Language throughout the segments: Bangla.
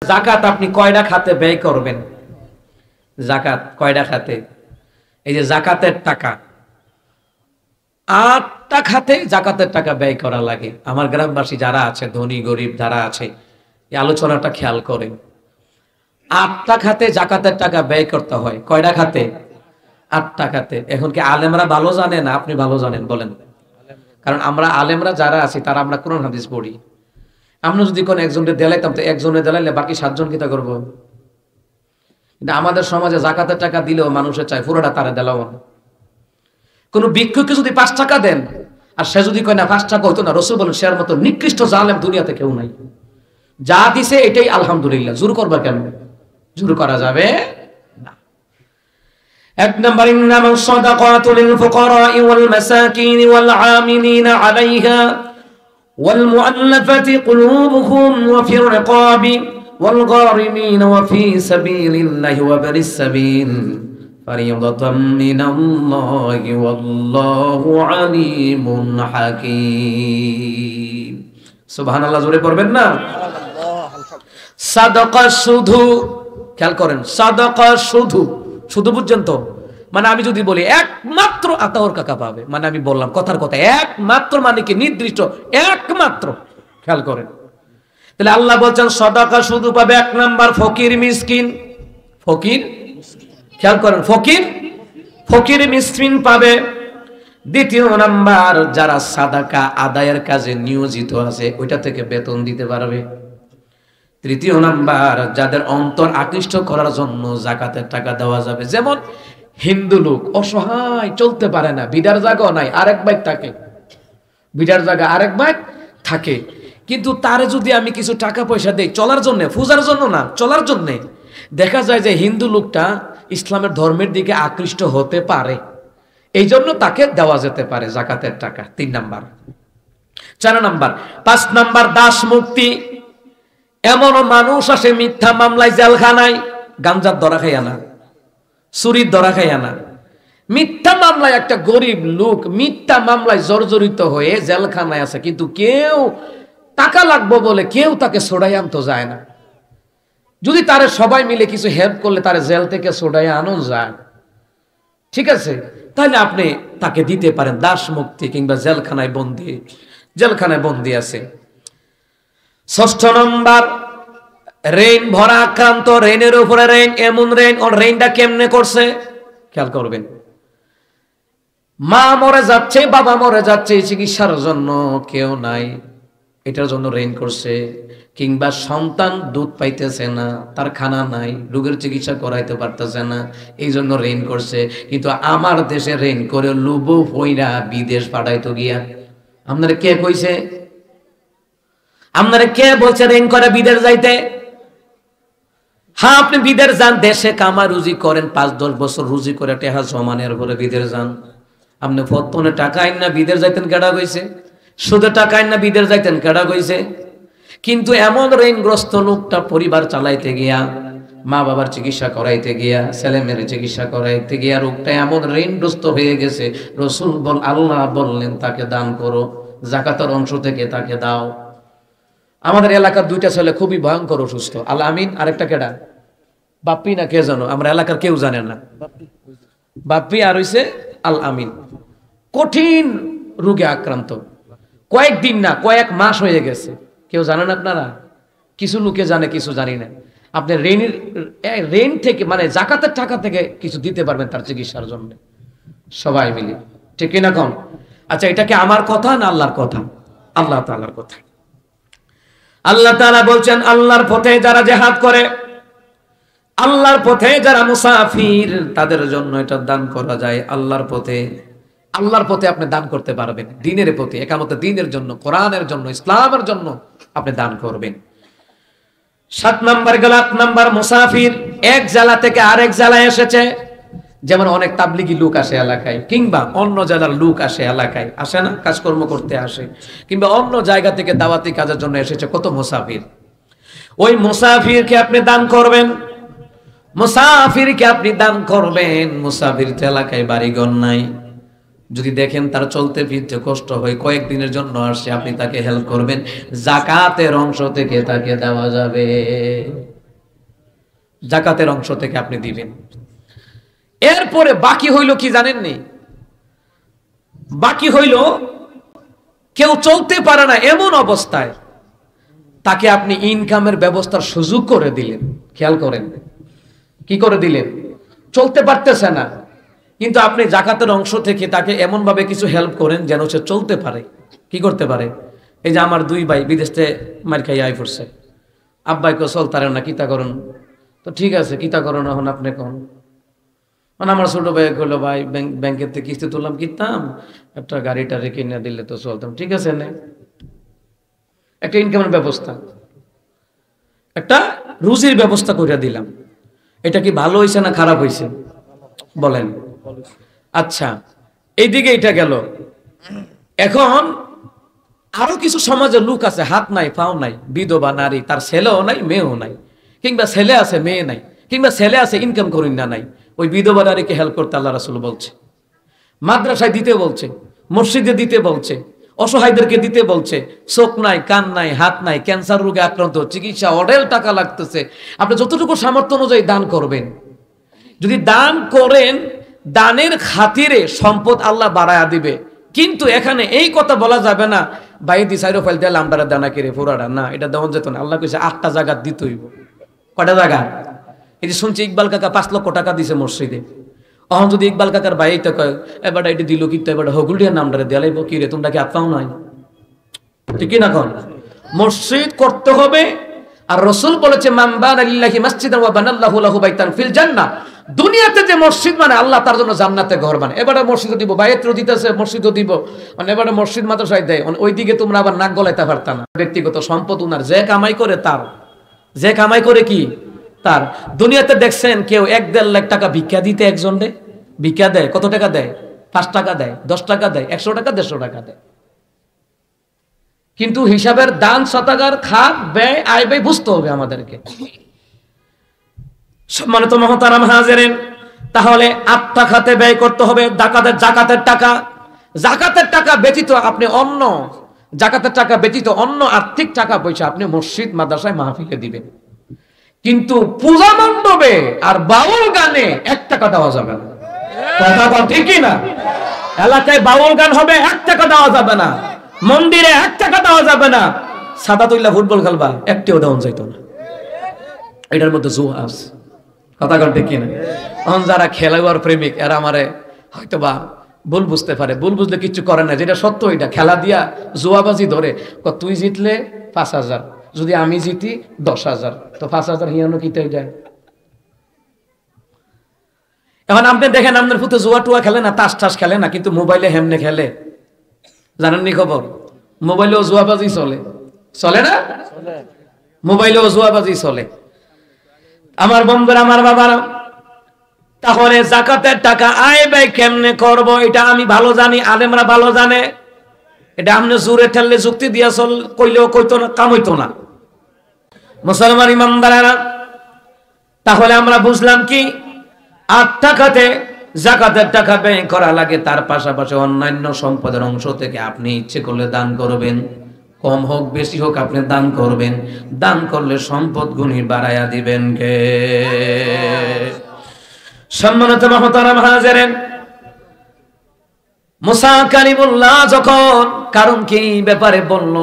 জাকাত আপনি কয়টা খাতে ব্যয় করবেন? জাকাত কয়টা খাতে? এই যে জাকাতের টাকা 8টা খাতে জাকাতের টাকা ব্যয় করা লাগে। আমার গ্রামবাসী যারা আছে, ধনী গরিব যারা আছে, এই আলোচনাটা খেয়াল করেন। 8টা খাতে জাকাতের টাকা ব্যয় করতে হয়। কয়টা খাতে? 8টা খাতে। এখন কি আলেমরা ভালো জানে না আপনি ভালো জানেন বলেন? কারণ আমরা আলেমরা যারা আছি তারা আমরা কোরআন হাদিস পড়ি। আমরা যদি কোন একজনকে দেলাইতাম তো একজনে দেলাইলে বাকি 7 জন কি তা করবো? কিন্তু আমাদের সমাজে জাকাতের টাকা দিলেও মানুষের চায় পুরোটা তারা দেলাও না। কোন ভিক্ষুককে যদি 5 টাকা দেন আর সে যদি কয় না 5 টাকা হইতো না, রাসূল বলেন শেয়ার মতো নিকৃষ্ট জালেম দুনিয়াতে কেউ নাই। যা দিছে এটাই আলহামদুলিল্লাহ। জোর করবা কেন? জোর করা যাবে না। 1 নাম্বার, ইন্নামা সাদাকাতু লিল ফুকারা'i ওয়াল মাসাকিন ওয়াল আমিলিনা আলাইহা ওয়াল মুআল্লাফাতি কুলুবুহুম ওয়া ফির রিকাবি ওয়াল গারিমিন ওয়া ফি সাবিলিল্লাহি ওয়া বানিস সাবিল ফারিদাতাম মিনাল্লাহি ওয়াল্লাহু আলিমুন হাকীম। সুবহানাল্লাহ, জোরে পড়বেন না? সাদাকা শুধু, খেয়াল করেন, সাদাকা শুধু, শুধু বুঝছেন তো? মানে আমি যদি বলি একমাত্র আতাউর কাকা পাবে, মানে আমি বললাম কথার কথা একমাত্র, মানে কি নির্দিষ্ট একমাত্র। খেয়াল করেন, তাহলে আল্লাহ বলছেন সাদাকা শুধু পাবে 1 নাম্বার ফকির মিসকিন। ফকির, খেয়াল করেন, ফকির মিসকিন পাবে। 2 নাম্বার, যারা সাদাকা আদায়ের কাজে নিয়োজিত আছে ওইটা থেকে বেতন দিতে পারবে। 3 নাম্বার, যাদের অন্তর আকৃষ্ট করার জন্য জাকাতের টাকা দেওয়া যাবে। যেমন হিন্দু লোক অসহায়, চলতে পারে না, বিডার জায়গা নাই, আরেক বাইক থাকে, বিডার জায়গা আরেক বাইক থাকে, কিন্তু তারে যদি আমি কিছু টাকা পয়সা দেই চলার জন্য, পূজার জন্য না, চলার জন্য, দেখা যায় যে হিন্দু লোকটা ইসলামের ধর্মের দিকে আকৃষ্ট হতে পারে, এই জন্য তাকে দেওয়া যেতে পারে জাকাতের টাকা। 3 নাম্বার। 4 নাম্বার, 5 নাম্বার, দাস মুক্তি। এমন মানুষ আসে মিথ্যা মামলায় জেলখানায়, গাঞ্জার ধরা খাইয়া না, চুরির ধরা খাইয়া না, মিথ্যা মামলায় একটা গরিব লোক মিথ্যা মামলায় জর্জরিত হয়ে জেলখানায় আছে, কিন্তু কেউ টাকা লাগবো বলে কেউ তাকে ছড়াই আনতে যায় না। যদি তারে সবাই মিলে কিছু হেল্প করলে তারে জেল থেকে ছড়াই আনো যায়, ঠিক আছে, তাহলে আপনি তাকে দিতে পারেন দাস মুক্তি, কিংবা জেলখানায় বন্দী আছে। 6 নম্বর, ঋণ ভরা আক্রান্ত, ঋণের উপরে ঋণ, এমন ঋণ, ওর ঋণটা কেমনে করছে খেয়াল করবেন। মা মরে যাচ্ছে, বাবা মরে যাচ্ছে, চিকিৎসার জন্য কেউ নাই, এটার জন্য ঋণ করছে। কিংবা সন্তান দুধ পাইতেছে না, তার খানা নাই, রোগের চিকিৎসা করাইতে পারতেছে না, এই জন্য ঋণ করছে। কিন্তু আমার দেশে ঋণ করে লুবো হইরা বিদেশ পাঠাইতো গিয়া। আপনারা কে কইছে? আপনারা কে বলছে ঋণ করে বিদেশ যাইতে? হ্যাঁ, আপনি বিদেশ যান, দেশে কামা রুজি করেন, 5-10 বছর রুজি করে টেহা জমানের পরে বিদেশ যান। আপনি ফতনে টাকা আইন না বিদেশ যাইতেন, কেডা কইছে? সুদে টাকা আইন না বিদেশ যাইতেন, কেডা কইছে? কিন্তু এমন ঋণগ্রস্ত লোকটা পরিবার চালাইতে গিয়া, মা বাবার চিকিৎসা করাইতে গিয়া, ছেলে মেয়ের চিকিৎসা করাইতে গিয়া রোগটা এমন ঋণগ্রস্ত হয়ে গেছে, রাসূল আল্লাহ বললেন তাকে দান করো, যাকাতের অংশ থেকে তাকে দাও। আমাদের এলাকার 2টা ছেলে খুবই ভয়ঙ্কর অসুস্থ, আল আমিন, আরেকটা কেডা বাপ্পি না কে জানো, আমরা এলাকার কেউ জানে না, বাপ্পি আর হইছে আল আমিন। কঠিন রোগে আক্রান্ত, কয়েকদিন না কয়েক মাস হয়ে গেছে। কেউ জানেন আপনারা? কিছু লোকে জানে, কিছু জানি না। আপনি ঋণ থেকে, মানে জাকাতের টাকা থেকে কিছু দিতে পারবেন তার চিকিৎসার জন্য, সবাই মিলে, ঠিক না কম? আচ্ছা, এটা কি আমার কথা না আল্লাহর কথা? আল্লাহ তাআলার কথা। আল্লাহ তাআলা বলছেন, আল্লাহর পথে যারা জিহাদ করে, আল্লাহর পথে যারা মুসাফির, তাদের জন্য এটা দান করা যায়। আল্লাহর পথে আপনি দান করতে পারবেন, দ্বীনের পথে, একামতে দ্বীনের জন্য, কোরআনের জন্য, ইসলামের জন্য আপনি দান করবেন। 7 নাম্বার গেল। 8 নাম্বার, মুসাফির, এক জেলা থেকে আরেক জেলায় এসেছে। যেমন অনেক তাবলিগি লোক আসে এলাকায়, কিংবা অন্য জেলার লোক আসে এলাকায়, আসে না, কাজকর্ম করতে আসে, কিংবা অন্য জায়গা থেকে দাওয়াতি কাজের জন্য এসেছে কত মুসাফির। ওই মুসাফিরকে আপনি দান করবেন, মুসাফির এলাকায় বাড়িঘর নাই, যদি দেখেন তার চলতে ফিরতে কষ্ট হয়, কয়েকদিনের জন্য আসছে, আপনি তাকে হেল্প করবেন, যাকাতের অংশ থেকে তাকে দেওয়া যাবে। জাকাতের অংশ থেকে আপনি দিবেন। এরপরে বাকি হইল কি জানেননি? বাকি হইল কেউ চলতে পারে না এমন অবস্থায় তাকে আপনি ইনকামের ব্যবস্থার সুযোগ করে দিলেন। খেয়াল করেন কি করে দিলেন? চলতে পারতেছে না, কিন্তু আপনি জাকাতের অংশ থেকে তাকে এমন ভাবে কিছু হেল্প করেন যেন সে চলতে পারে। কি করতে পারে? এই যে আমার দুই ভাই বিদেশে মার খাই আই পড়ছে, আব্বাইকে চলতারেন না, কিতা করুন? তো ঠিক আছে, কিতা করুন এখন আপনি কোন? মানে আমার ছোট ভাই করলো, ভাই ব্যাংকের থেকে কিস্তি তুললাম, কিনতাম একটা গাড়িটা রেখে না দিলে তো চলতাম। ঠিক আছে, নে একটা ইনকামের ব্যবস্থা, একটা রুজির ব্যবস্থা করে দিলাম। এটা কি ভালো হয়েছে না খারাপ হয়েছে বলেন? আচ্ছা, এইদিকে এটা গেল। এখন আরো কিছু সমাজের লোক আছে, হাত নাই পাও নাই, বিধবা নারী, তার ছেলেও নাই মেয়েও নাই, কিংবা ছেলে আছে মেয়ে নাই, কিংবা ছেলে আছে ইনকাম করেন না নাই। ওই বিধবা নারীকে হেল্প করতে আল্লাহ রাসূল বলছে, মাদ্রাসায় দিতে বলছে, মসজিদে দিতে বলছে, অসহায়দেরকে দিতে বলছে। চোখ নাই, কান নাই, হাত নাই, ক্যান্সার রোগে আক্রান্ত, চিকিৎসা অঢেল টাকা লাগতেছে। আপনি যতটুকু সামর্থ্য অনুযায়ী দান করবেন। যদি দান করেন, দানের খাতিরে সম্পদ আল্লাহ বাড়ায়া দিবে। কিন্তু এখানে এই কথা বলা যাবে না, বাইদি সাইরো ফাইল দিয়ে লামডারা দানা কেড়ে ফোরাটা, না, এটা দেওয়া যেত না। আল্লাহ কইছে 8টা জায়গা দিতে হইব। কয়টা জায়গা? এই যে শুনছি ইকবাল কাকা 5 লক্ষ টাকা দিছে মসজিদে। অহন যদি ইকবাল কাকার বাইতে কয়, এবার এটা দিল কিন্তু এবার হগুলিয়ার নামটারে দেয়ালাইব, কি রে তোমরা কি আত্মাও নাই? ঠিক না? কোন মসজিদ করতে হবে। আর রাসূল বলেছে, মান বানা লিল্লাহি মাসজিদান ওয়া বানাল্লাহু লাহু বাইতান ফিল জান্নাহ। দুনিয়াতে যে মসজিদ মানে আল্লাহ তার জন্য জান্নাতে ঘর বানায়। এবারে মসজিদও দিব, বাইতও দিতেছে, মসজিদও দিব, মানে এবারে মসজিদ মাদ্রাসায় দেয়। ওইদিকে তোমরা আবার নাক গলাইতে পারতা না। ব্যক্তিগত সম্পদ উনার, যে কামাই করে তার, যে কামাই করে কি তার। দুনিয়াতে দেখছেন কেউ 1-1.5 লাখ টাকা ভিক্ষা দিতে একজনে ভিক্ষা দেয়? কত টাকা দেয়? 5 টাকা দেয়, 10 টাকা দেয়, 100 টাকা, 150 টাকা দেয়। কিন্তু হিসাবের দান সতাকার খাত ব্যয় আয় ব্যয় বুঝতে হবে আমাদেরকে। সম্মানিত মহতারাম হাজিরিন, তাহলে 8টা খাতে ব্যয় করতে হবে। জাকাতের টাকা, জাকাতের টাকা ব্যতীত আপনি অন্য, জাকাতের টাকা ব্যতীত অন্য আর্থিক টাকা পয়সা আপনি মসজিদ মাদ্রাসায় মাহফিলে দিবেন। কিন্তু পূজা মণ্ডপে আর বাউল গানে 1 টাকা দেওয়া যাবে না। কথা ঠিকই না? এলাকায় বাউল গান হবে, 1 টাকা দেওয়া যাবে না। মন্দিরে 1 টাকা দেওয়া যাবে না। সাদা তুইলা ফুটবল খেলবা, 1টিও দেওয়া যাইতো না। এটার মধ্যে জুয়া আছে। কথা ঠিক কিনা? এখন যারা খেলোয়াড় প্রেমিক এরা আমারে হয়তো বা ভুল বুঝতে পারে, ভুল বুঝলে কিছু করে না, যেটা সত্য এটা। খেলা দিয়া জুয়াবাজি ধরে, তুই জিতলে 5000, যদি আমি জিতি 10,000, তো 5000 হিয়ানো কিতে যায়। এখন আপনি দেখেন, আপনার পুতে জুয়া টুয়া খেলে না, তাস টাস খেলে না, কিন্তু মোবাইলে হেমনে খেলে। জানেননি খবর? মোবাইলেও জুয়াবাজি চলে, চলে না? মোবাইলেও জুয়াবাজি চলে। আমার বন্ধুরা, আমার বাবারা, তাহলে জাকাতের টাকা আয় ব্যয় কেমনে করব এটা আমি ভালো জানি, আলেমরা ভালো জানে। এটা আপনি জোরে ঠেললে যুক্তি দিয়া চল কইলেও কইতো না, কাম হইতো না। মুসলমান ইমানদারেরা, তাহলে আমরা বুঝলাম কি 8 টাকাতে জাকাতের টাকা ব্যয় করা লাগে। তার পাশাপাশি অন্যান্য সম্পদের অংশ থেকে আপনি ইচ্ছে করলে দান করবেন, কম হোক বেশি হোক আপনি দান করবেন। দান করলে সম্পদ গুণী বাড়ায়া দিবেন কে? সম্মানিত মুহতারাম হাজিরিন, মুসা কালিমুল্লাহ যখন কারণ কি ব্যাপারে বলল,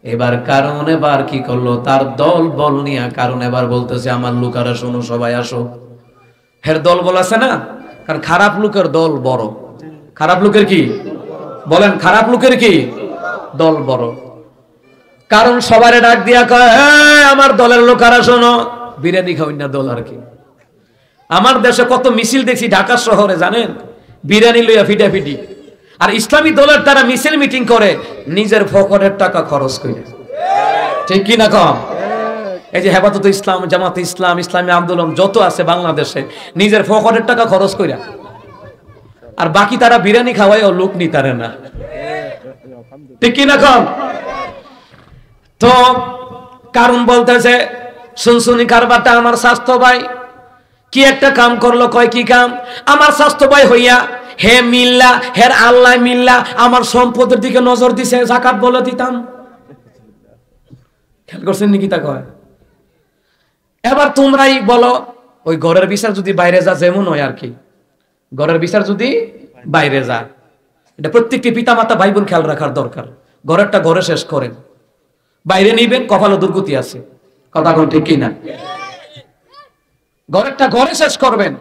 এবার কারণ এবার কি করলো, তার দল বল নিয়ে কারণ এবার বলতেছে, আমার লোকেরা শোনো, সবাই আসো। হের দল বল আছে না? কারণ খারাপ লোকের দল বড়। খারাপ লোকের কি বলেন? খারাপ লোকের কি দল বড়। কারণ সবারে ডাক দিয়া কয়, আমার দলের লোকেরা শোনো, বিরিয়ানি খাওয়াই না দল আর কি। আমার দেশে কত মিছিল দেখছি ঢাকা শহরে, জানেন? বিরিয়ানি লইয়া ফিটাফিটি। আর ইসলামী দলের তারা মিছিল মিটিং করে নিজের ফকরের টাকা খরচ করে। ঠিক কি না কম? এই যে হেফাজত ইসলাম, জামাত ইসলাম, ইসলামী আন্দোলন যত আছে বাংলাদেশে, নিজের ফকরের টাকা খরচ কইরা। আর বাকি তারা বিরিয়ানি খাওয়ায় ও লোক নি তারে না। ঠিক কি না কম? তো কারণ বলতেছে, শুনশুনি কারবারটা আমার স্বাস্থ্য ভাই কি একটা কাম করলো। কয় কি কাম? আমার স্বাস্থ্য ভাই হইয়া হে মিল্লা, হের আল্লাহ মিল্লা আমার সম্পদের দিকে নজর দিছে, যাকাত বলে দিতাম। খেয়াল করছেন নাকি? তা কয় এবার তোমরাই বলো, ওই ঘরের বিচার যদি বাইরে যা যেমন হয় আর কি, ঘরের বিচার যদি বাইরে যা, এটা প্রত্যেকটি পিতা মাতা ভাই বোন খেয়াল রাখার দরকার। ঘরেরটা ঘরে শেষ করেন, বাইরে নিবেন কপালে দুর্গতি আছে। কথা কোন ঠিক কিনা? ঘরেরটা ঘরে শেষ করবেন,